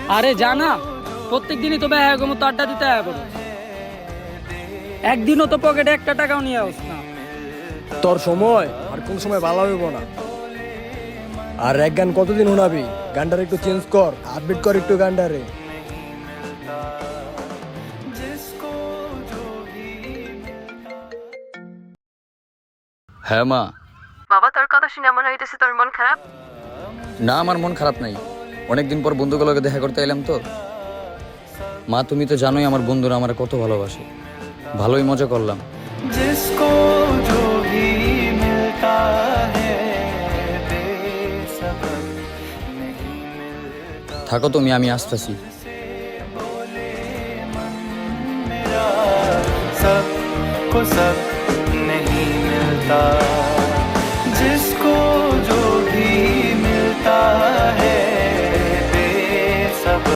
আরে জানা, প্রত্যেক দিনই তো ব্যয় গো, তো আড্ডা দিতে আয়া করো। একদিনও তো পকেটে একটা টাকাও নিয়ে আস না। তোর সময় আর কোন সময় ভালো হইব না। আর এক গান কতদিন শোনাবি? গানটার একটু চেঞ্জ কর, আপডেট কর একটু গানটারে। হ্যাঁ মা। বাবা, তোর কথা শুনে মনে হইতেছে তোর মন খারাপ। না, আমার মন খারাপ নাই। অনেকদিন পর বন্ধুগুলোকে দেখা করতে এলাম তো। মা, তুমি তো জানোই আমার বন্ধুরা আমার কত ভালোবাসে। ভালোই মজা করলাম। जिसको जो भी मिलता है बेसबब नहीं मिलता। থাকো তুমি, আমি আসতেছি। सबको सब नहीं मिलता।